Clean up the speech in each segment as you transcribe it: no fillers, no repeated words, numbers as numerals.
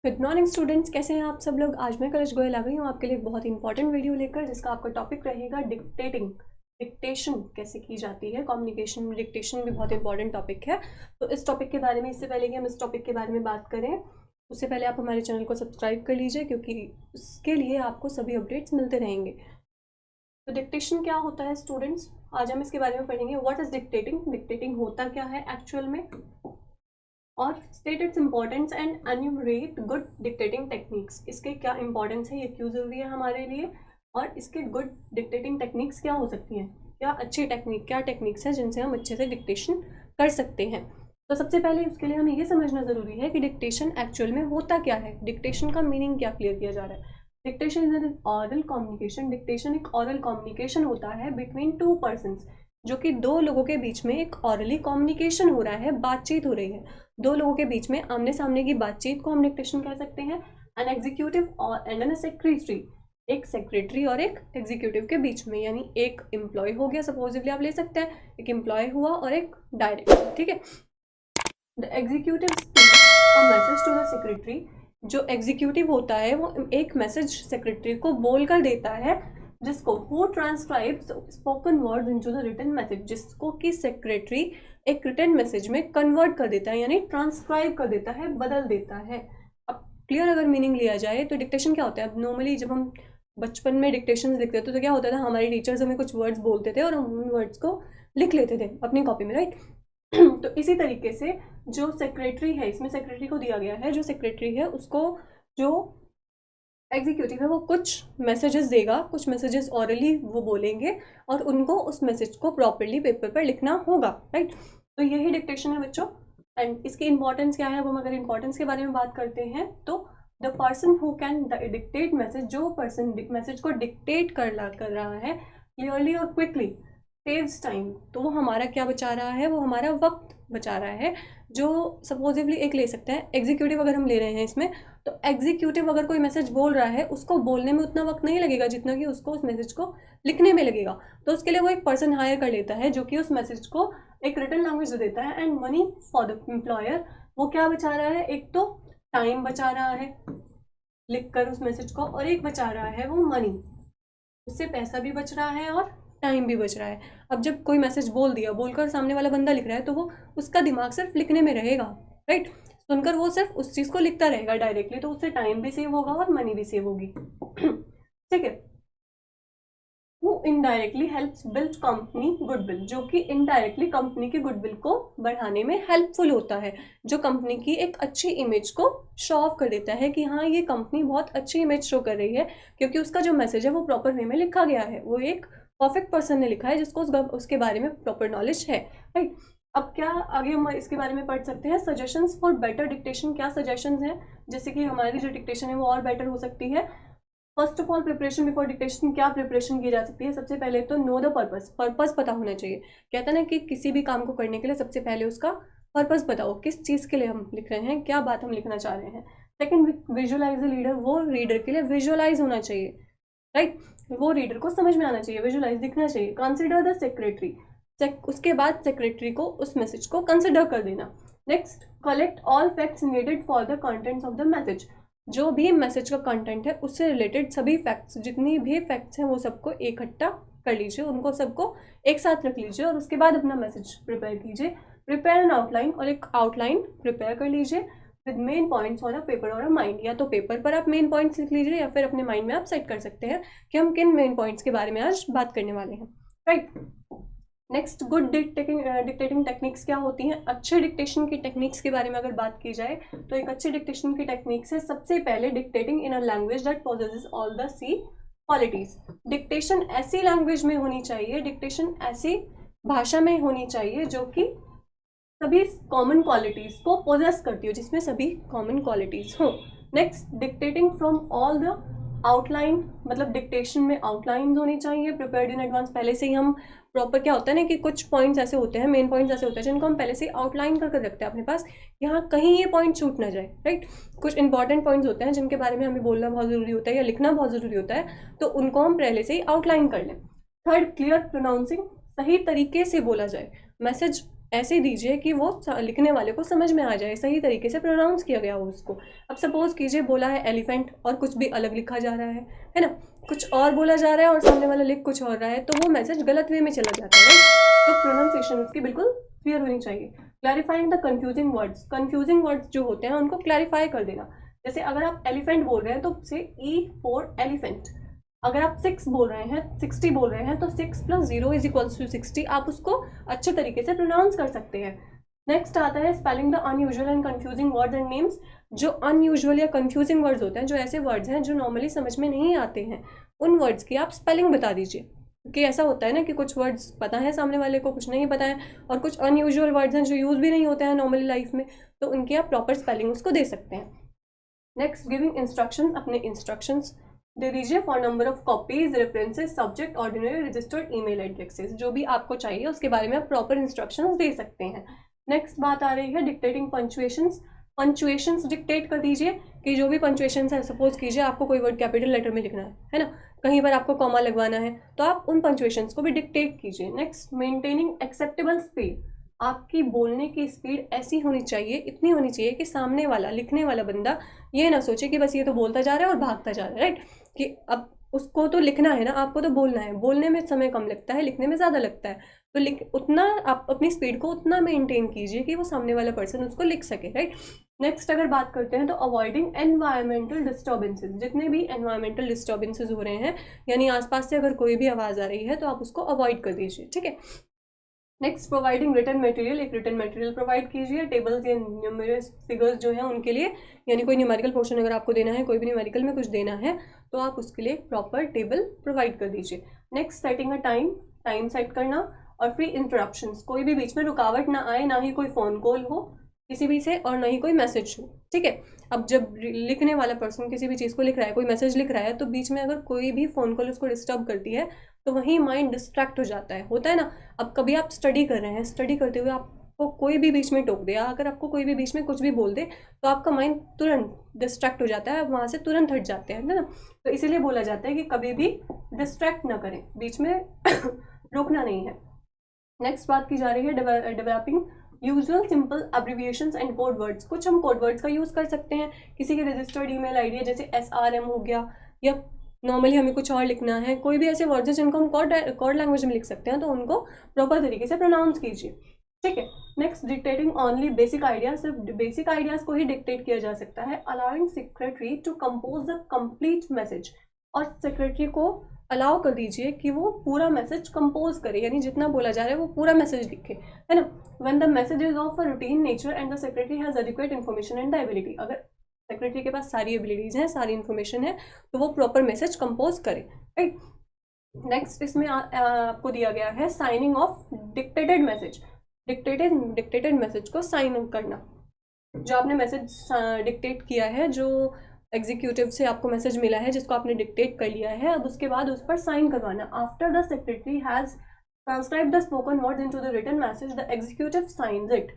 Good morning students, कैसे हैं आप सब लोग। आज मैं कलश गोयल आ गई हूँ आपके लिए एक बहुत इंपॉर्टेंट वीडियो लेकर, जिसका आपका टॉपिक रहेगा डिक्टेटिंग। डिक्टेशन कैसे की जाती है, कम्युनिकेशन में डिक्टेशन भी बहुत इंपॉर्टेंट टॉपिक है। तो इस टॉपिक के बारे में, इससे पहले कि हम इस टॉपिक के बारे में बात करें, उससे पहले आप हमारे चैनल को सब्सक्राइब कर लीजिए, क्योंकि उसके लिए आपको सभी अपडेट्स मिलते रहेंगे। तो डिक्टेशन क्या होता है स्टूडेंट्स, आज हम इसके बारे में पढ़ेंगे। व्हाट इज डिक्टेटिंग, डिक्टेटिंग होता क्या है एक्चुअल में, और state its importance and enumerate good dictating techniques. इसके क्या इंपॉर्टेंस है, ये क्यों ज़रूरी है हमारे लिए, और इसके गुड डिक्टेटिंग टेक्निक्स क्या हो सकती हैं, क्या अच्छी टेक्निक, क्या टेक्निक्स हैं जिनसे हम अच्छे से डिक्टेशन कर सकते हैं। तो सबसे पहले इसके लिए हमें ये समझना ज़रूरी है कि डिक्टेशन एक्चुअल में होता क्या है, डिक्टेशन का मीनिंग क्या क्लियर किया जा रहा है। Dictation is an oral communication. Dictation एक ऑरल कम्युनिकेशन होता है बिटवीन टू पर्सन्स, जो कि दो लोगों के बीच में एक ऑरली कम्युनिकेशन हो रहा है, बातचीत हो रही है दो लोगों के बीच में, आमने सामने की बातचीत को हम डिक्टेशन कह सकते हैं। एन एग्जीक्यूटिव और एंड एन सेक्रेटरी, एक सेक्रेटरी और एक एग्जीक्यूटिव के बीच में, यानी एक एम्प्लॉय हो गया, सपोजिवली आप ले सकते हैं, एक एम्प्लॉय हुआ और एक डायरेक्टर, ठीक है। The executive speaks a message to the secretary. जो एग्जीक्यूटिव होता है वो एक मैसेज सेक्रेटरी को बोल कर देता है, जिसको who transcribes spoken words into the written message, जिसको कि सेक्रेटरी एक रिटन मैसेज में कन्वर्ट कर देता है, यानी ट्रांसक्राइब कर देता है, बदल देता है। अब क्लियर अगर मीनिंग लिया जाए तो डिक्टेशन क्या होता है। अब नॉर्मली जब हम बचपन में डिक्टेशन लिखते थे तो क्या होता था, हमारे टीचर्स हमें कुछ वर्ड्स बोलते थे और हम उन वर्ड्स को लिख लेते थे अपनी कॉपी में, राइट। तो इसी तरीके से जो सेक्रेटरी है, इसमें सेक्रेटरी को दिया गया है, जो सेक्रेटरी है उसको जो एग्जीक्यूटिव है वो कुछ मैसेजेस देगा, कुछ मैसेजेस ऑरली वो बोलेंगे और उनको उस मैसेज को प्रॉपरली पेपर पर लिखना होगा, राइट। तो यही डिक्टेशन है बच्चों। एंड इसकी इंपॉर्टेंस क्या है, वो हम अगर इंपॉर्टेंस के बारे में बात करते हैं तो the person who can dictate message, जो पर्सन मैसेज को डिक्टेट कर रहा है क्लियरली और क्विकली, सेव्स टाइम। तो वो हमारा क्या बचा रहा है, वो हमारा वक्त बचा रहा है। जो सपोजिवली एक ले सकते हैं एग्जीक्यूटिव, अगर हम ले रहे हैं इसमें, तो एग्जीक्यूटिव अगर कोई मैसेज बोल रहा है, उसको बोलने में उतना वक्त नहीं लगेगा जितना कि उसको उस मैसेज को लिखने में लगेगा। तो उसके लिए वो एक पर्सन हायर कर लेता है, जो कि उस मैसेज को एक रिटन लैंग्वेज दे देता है। And money for the employer, वो क्या बचा रहा है, एक तो टाइम बचा रहा है लिख कर उस मैसेज को, और एक बचा रहा है वो मनी, उससे पैसा भी बच रहा है और टाइम भी बच रहा है। अब जब कोई मैसेज बोल दिया, बोलकर सामने वाला बंदा लिख रहा है, तो वो उसका दिमाग सिर्फ लिखने में रहेगा, राइट। सुनकर वो सिर्फ उस चीज़ को लिखता रहेगा डायरेक्टली, तो उससे टाइम भी सेव होगा और मनी भी सेव होगी, ठीक है। वो indirectly helps build company goodwill, जो कि इनडायरेक्टली कंपनी की गुडविल को बढ़ाने में हेल्पफुल होता है, जो कंपनी की एक अच्छी इमेज को शो ऑफ कर देता है कि हाँ ये कंपनी बहुत अच्छी इमेज शो कर रही है, क्योंकि उसका जो मैसेज है वो प्रॉपर वे में लिखा गया है, वो एक परफेक्ट पर्सन ने लिखा है जिसको उसके बारे में प्रॉपर नॉलेज है, राइट। अब क्या आगे हम इसके बारे में पढ़ सकते हैं, सजेशंस फॉर बेटर डिक्टेशन। क्या सजेशंस हैं जिससे कि हमारी जो डिक्टेशन है वो और बेटर हो सकती है। First of all, preparation before dictation, क्या प्रिपरेशन की जा सकती है। सबसे पहले तो नो द पर्पस, पर्पस पता होना चाहिए। कहता ना कि किसी भी काम को करने के लिए सबसे पहले उसका पर्पस बताओ, किस चीज़ के लिए हम लिख रहे हैं, क्या बात हम लिखना चाह रहे हैं। सेकंड, विजुअलाइज द लीडर, वो रीडर के लिए विजुअलाइज होना चाहिए, राइट। वो रीडर को समझ में आना चाहिए, विजुअलाइज दिखना चाहिए। कंसिडर द सेक्रेटरी, उसके बाद सेक्रेटरी को उस मैसेज को कंसिडर कर देना। Next, collect all facts needed for the contents of the message, जो भी मैसेज का कंटेंट है उससे रिलेटेड सभी फैक्ट्स, जितनी भी फैक्ट्स हैं वो सबको इकट्ठा कर लीजिए, उनको सबको एक साथ रख लीजिए और उसके बाद अपना मैसेज प्रिपेयर कीजिए। प्रिपेयर एन आउटलाइन, और एक आउटलाइन प्रिपेयर कर लीजिए with main points on a paper और अ माइंड। या तो पेपर पर आप मेन पॉइंट्स लिख लीजिए, या फिर अपने माइंड में आप सेट कर सकते हैं कि हम किन मेन पॉइंट्स के बारे में आज बात करने वाले हैं, right. Next, good dictating techniques क्या होती हैं। अच्छे डिक्टेशन की टेक्निक्स के बारे में अगर बात की जाए तो एक अच्छी डिक्टेशन की टेक्निक्स है, सबसे पहले dictating in a language that possesses all the C qualities. Dictation ऐसी लैंग्वेज में होनी चाहिए, डिक्टेशन ऐसी भाषा में होनी चाहिए जो कि सभी कॉमन क्वालिटीज को पोजेस करती हो, जिसमें सभी कॉमन क्वालिटीज हो। Next, dictating from all the outline, मतलब डिक्टेशन में आउटलाइन होनी चाहिए प्रिपेयर्ड इन एडवांस। पहले से ही हम प्रॉपर, क्या होता है ना कि कुछ पॉइंट्स ऐसे होते हैं, मेन पॉइंट्स ऐसे होते हैं जिनको हम पहले से आउटलाइन करके रखते हैं अपने पास, यहाँ कहीं ये पॉइंट छूट ना जाए, राइट। कुछ इंपॉर्टेंट पॉइंट्स होते हैं जिनके बारे में हमें बोलना बहुत ज़रूरी होता है या लिखना बहुत ज़रूरी होता है, तो उनको हम पहले से ही आउटलाइन कर लें। थर्ड, क्लियर प्रोनाउंसिंग, सही तरीके से बोला जाए मैसेज, ऐसे दीजिए कि वो लिखने वाले को समझ में आ जाए, सही तरीके से प्रोनाउंस किया गया हो उसको। अब सपोज कीजिए बोला है एलिफेंट और कुछ भी अलग लिखा जा रहा है ना, कुछ और बोला जा रहा है और सामने वाला लिख कुछ और रहा है, तो वो मैसेज गलत वे में चला जाता है। तो प्रोनाउंसिएशन उसकी बिल्कुल क्लियर होनी चाहिए। क्लैरिफाइंग द कंफ्यूजिंग वर्ड्स जो होते हैं उनको क्लैरिफाई कर देना। जैसे अगर आप एलिफेंट बोल रहे हैं तो से E फॉर एलिफेंट, अगर आप 6 बोल रहे हैं 60 बोल रहे हैं तो 6 + 0 = 60, आप उसको अच्छे तरीके से प्रोनाउंस कर सकते हैं। नेक्स्ट आता है spelling the unusual and confusing words and names. जो अनयूजुअल या कंफ्यूजिंग वर्ड्स होते हैं, जो ऐसे वर्ड्स हैं जो नॉर्मली समझ में नहीं आते हैं, उन वर्ड्स की आप स्पेलिंग बता दीजिए। क्योंकि ऐसा होता है ना कि कुछ वर्ड्स पता है सामने वाले को, कुछ नहीं पता है, और कुछ अनयूजुअल वर्ड्स हैं जो यूज़ भी नहीं होते हैं नॉर्मली लाइफ में, तो उनकी आप प्रॉपर स्पेलिंग उसको दे सकते हैं। नेक्स्ट गिविंग इंस्ट्रक्शन, अपने इंस्ट्रक्शंस दे दीजिए for number of copies, references, subject, ordinary, registered email addresses, जो भी आपको चाहिए उसके बारे में आप प्रॉपर इंस्ट्रक्शंस दे सकते हैं। नेक्स्ट बात आ रही है डिक्टेटिंग पंचुएशंस डिक्टेट कर दीजिए कि जो भी पंचुएशंस है, सपोज कीजिए आपको कोई वर्ड कैपिटल लेटर में लिखना है ना, कहीं पर आपको कॉमा लगवाना है, तो आप उन पंचुएशंस को भी डिक्टेट कीजिए। नेक्स्ट मेंटेनिंग एक्सेप्टेबल स्पीड, आपकी बोलने की स्पीड ऐसी होनी चाहिए, इतनी होनी चाहिए कि सामने वाला, लिखने वाला बंदा ये ना सोचे कि बस ये तो बोलता जा रहा है और भागता जा रहा है, राइट, कि अब उसको तो लिखना है ना, आपको तो बोलना है, बोलने में समय कम लगता है, लिखने में ज़्यादा लगता है, तो उतना आप अपनी स्पीड को उतना मेंटेन कीजिए कि वो सामने वाला पर्सन उसको लिख सके, राइट। नेक्स्ट अगर बात करते हैं तो अवॉइडिंग एनवायरमेंटल डिस्टर्बेंसेज, जितने भी एनवायरमेंटल डिस्टर्बेंसेज हो रहे हैं, यानी आसपास से अगर कोई भी आवाज़ आ रही है तो आप उसको अवॉइड कर दीजिए, ठीक है। नेक्स्ट प्रोवाइडिंग रिटन मटेरियल, एक रिटन मटेरियल प्रोवाइड कीजिए टेबल्स या न्यूमेरस फिगर्स जो हैं उनके लिए, यानी कोई न्यूमेरिकल पोर्शन अगर आपको देना है, कोई भी न्यूमेरिकल में कुछ देना है, तो आप उसके लिए प्रॉपर टेबल प्रोवाइड कर दीजिए। Next setting a time set करना, और फ्री इंटरप्शंस, कोई भी बीच में रुकावट ना आए, ना ही कोई फ़ोन कॉल हो किसी भी से, और ना ही कोई मैसेज हो, ठीक है। अब जब लिखने वाला पर्सन किसी भी चीज़ को लिख रहा है, कोई मैसेज लिख रहा है, तो बीच में अगर कोई भी फ़ोन कॉल उसको डिस्टर्ब करती है तो वहीं माइंड डिस्ट्रैक्ट हो जाता है, होता है ना। अब कभी आप स्टडी कर रहे हैं, स्टडी करते हुए आपको कोई भी बीच में टोक दे, अगर आपको कोई भी बीच में कुछ भी बोल दे, तो आपका माइंड तुरंत डिस्ट्रैक्ट हो जाता है, वहाँ से तुरंत हट जाते हैं, है ना। तो इसीलिए बोला जाता है कि कभी भी डिस्ट्रैक्ट ना करें, बीच में रोकना नहीं है। नेक्स्ट बात की जा रही है developing usual simple abbreviations and code words. कुछ हम कोड वर्ड्स का यूज़ कर सकते हैं, किसी की रजिस्टर्ड ईमेल आईडी है जैसे SRM हो गया, या नॉर्मली हमें कुछ और लिखना है, कोई भी ऐसे वर्ड्स हैं जिनको हम कोड लैंग्वेज में लिख सकते हैं, तो उनको प्रॉपर तरीके से प्रोनाउंस कीजिए, ठीक है। Next dictating only basic ideas, सिर्फ बेसिक आइडियाज को ही डिक्टेट किया जा सकता है। Allowing secretary to compose the complete message, और सेक्रेटरी को अलाउ कर दीजिए कि वो पूरा मैसेज कंपोज करे, यानी जितना बोला जा रहा है वो पूरा मैसेज लिखे, है ना। When the message is of a routine nature and the secretary has adequate information and the ability, अगर सेक्रेटरी के पास सारी एबिलिटीज़ हैं, सारी इन्फॉर्मेशन है, तो वो प्रॉपर मैसेज कंपोज करे, राइट। नेक्स्ट इसमें आपको दिया गया है signing off dictated message. Dictated message को साइन करना, जो आपने मैसेज डिक्टेट किया है, जो एग्जीक्यूटिव से आपको मैसेज मिला है जिसको आपने डिक्टेट कर लिया है, अब उसके बाद उस पर साइन करवाना। After the secretary has transcribe the spoken words into the written message the executive signs it.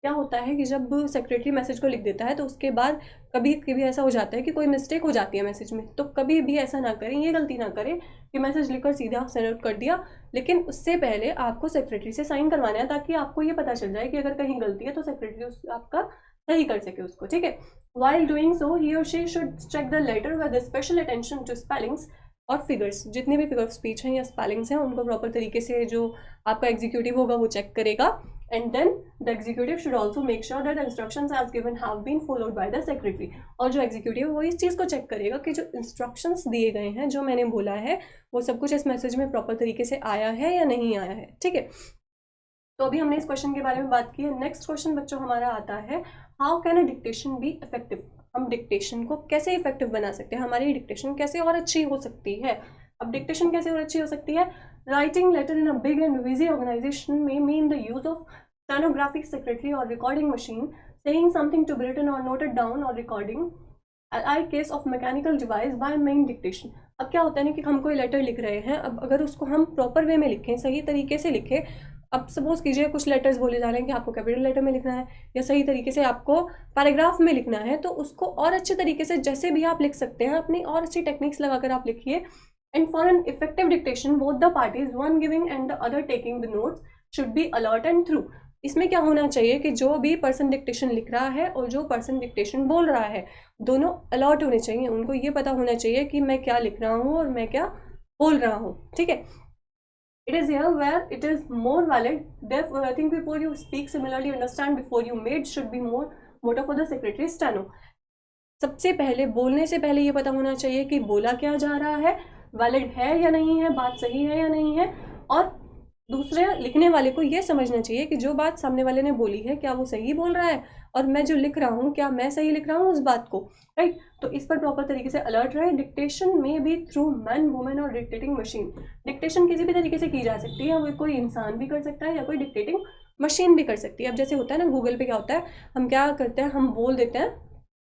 क्या होता है कि जब सेक्रेटरी मैसेज को लिख देता है तो उसके बाद कभी कभी ऐसा हो जाता है कि कोई मिस्टेक हो जाती है मैसेज में, तो कभी भी ऐसा ना करें, ये गलती ना करें कि मैसेज लिखकर सीधा सेंड आउट कर दिया, लेकिन उससे पहले आपको सेक्रेटरी से साइन करवाना है, ताकि आपको ये पता चल जाए कि अगर कहीं गलती है तो सेक्रेटरी आपका सही कर सके उसको, ठीक है। वाइल डूइंग सो ही और she should check the letter with special attention to spellings और फिगर्स, जितने भी फिगर ऑफ स्पीच हैं या स्पेलिंग्स हैं उनको प्रॉपर तरीके से जो आपका एग्जीक्यूटिव होगा वो चेक करेगा। And then the executive should also make sure that instructions as given have been followed by the secretary, और जो एग्जीक्यूटिव है वो इस चीज़ को चेक करेगा कि जो इंस्ट्रक्शंस दिए गए हैं, जो मैंने बोला है, वो सब कुछ इस मैसेज में प्रॉपर तरीके से आया है या नहीं आया है, ठीक है। तो अभी हमने इस क्वेश्चन के बारे में बात की है। नेक्स्ट क्वेश्चन बच्चों हमारा आता है, how can a dictation be effective. हम डिक्टेशन को कैसे इफेक्टिव बना सकते हैं, हमारी डिक्टेशन कैसे और अच्छी हो सकती है। अब डिक्टेशन कैसे और अच्छी हो सकती है, writing letter in a big and busy organisation में mean the use of stenographic secretary और recording machine, saying something to be written और नोटेड डाउन और recording I case of mechanical device by men dictation. अब क्या होता है ना कि हम कोई लेटर लिख रहे हैं, अब अगर उसको हम प्रॉपर वे में लिखें, सही तरीके से लिखें, अब सपोज कीजिए कुछ लेटर्स बोले जा रहे हैं कि आपको कैपिटल लेटर में लिखना है या सही तरीके से आपको पैराग्राफ में लिखना है, तो उसको और अच्छे तरीके से जैसे भी आप लिख सकते हैं, अपनी और अच्छी टेक्निक्स लगाकर आप लिखिए। And for an effective dictation both the parties, one giving and the other taking the notes, should be alert and through. इसमें क्या होना चाहिए कि जो भी पर्सन डिक्टेशन लिख रहा है और जो पर्सन डिक्टेशन बोल रहा है दोनों अलर्ट होने चाहिए, उनको ये पता होना चाहिए कि मैं क्या लिख रहा हूँ और मैं क्या बोल रहा हूँ, ठीक है। It is here where it is more valid. Therefore, I think before you speak, similarly understand before you made should be more motto for the secretary steno. सबसे पहले बोलने से पहले ये पता होना चाहिए कि बोला क्या जा रहा है, वैलिड है या नहीं है, बात सही है या नहीं है, और दूसरे लिखने वाले को ये समझना चाहिए कि जो बात सामने वाले ने बोली है क्या वो सही बोल रहा है, और मैं जो लिख रहा हूँ क्या मैं सही लिख रहा हूँ उस बात को, राइट। तो इस पर प्रॉपर तरीके से अलर्ट रहे। डिक्टेशन में भी थ्रू मैन, वुमेन और डिक्टेटिंग मशीन। डिक्टेशन किसी भी तरीके से की जा सकती है, वो कोई इंसान भी कर सकता है या कोई डिक्टेटिंग मशीन भी कर सकती है। अब जैसे होता है ना गूगल पे क्या होता है, हम क्या करते हैं, हम बोल देते हैं,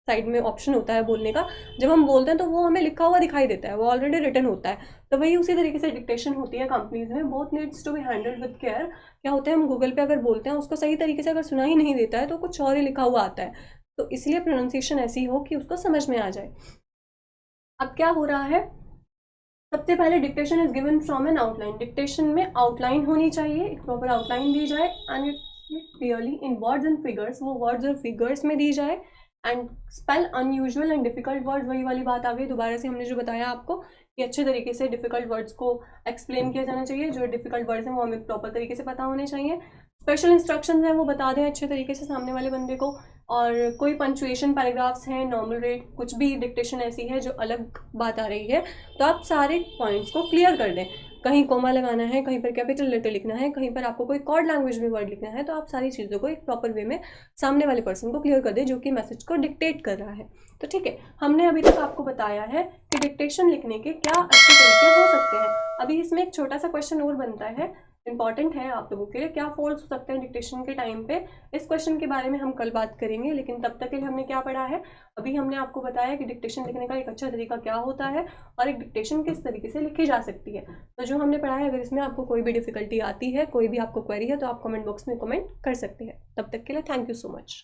साइड में ऑप्शन होता है बोलने का, जब हम बोलते हैं तो वो हमें लिखा हुआ दिखाई देता है, वो ऑलरेडी रिटन होता है। तो वही उसी तरीके से डिक्टेशन होती है कंपनीज में। Both needs to be handled with care. क्या होता है, हम गूगल पे अगर बोलते हैं उसको सही तरीके से अगर सुना ही नहीं देता है तो कुछ और ही लिखा हुआ आता है, तो इसलिए प्रोनाउंसिएशन ऐसी हो कि उसको समझ में आ जाए। अब क्या हो रहा है, सबसे पहले dictation is given from N outline. Dictation में आउटलाइन होनी चाहिए, एक प्रॉपर आउटलाइन दी जाए, and it clearly in words and figures, वो वर्ड्स और फिगर्स में दी जाए। And spell unusual and difficult words, वही वाली बात आ गई दोबारा से, हमने जो बताया आपको कि अच्छे तरीके से डिफिकल्ट वर्ड्स को एक्सप्लेन किया जाना चाहिए। जो डिफिकल्ट वर्ड्स हैं वो हमें प्रॉपर तरीके से पता होने चाहिए। स्पेशल इंस्ट्रक्शंस हैं वो बता दें अच्छे तरीके से सामने वाले बंदे को। और कोई पंचुएशन पैराग्राफ्स हैं, नॉर्मल रेट, कुछ भी डिक्टेशन ऐसी है जो अलग बात आ रही है तो आप सारे पॉइंट्स को क्लियर कर दें। कहीं कोमा लगाना है, कहीं पर कैपिटल लेटर लिखना है, कहीं पर आपको कोई कॉर्ड लैंग्वेज में वर्ड लिखना है, तो आप सारी चीज़ों को एक प्रॉपर वे में सामने वाले पर्सन को क्लियर कर दें जो कि मैसेज को डिक्टेट कर रहा है। तो ठीक है, हमने अभी तक आपको बताया है कि डिक्टेशन लिखने के क्या अच्छे तरीके हो सकते हैं। अभी इसमें एक छोटा सा क्वेश्चन और बनता है, इंपॉर्टेंट है आप लोगों के लिए, क्या फॉल्स हो सकते हैं डिक्टेशन के टाइम पे। इस क्वेश्चन के बारे में हम कल बात करेंगे, लेकिन तब तक के लिए हमने क्या पढ़ा है, अभी हमने आपको बताया कि डिक्टेशन लिखने का एक अच्छा तरीका क्या होता है और एक डिक्टेशन किस तरीके से लिखी जा सकती है। तो जो हमने पढ़ा है, अगर इसमें आपको कोई भी डिफिकल्टी आती है, कोई भी आपको क्वेरी है, तो आप कमेंट बॉक्स में कमेंट कर सकते हैं। तब तक के लिए थैंक यू सो मच।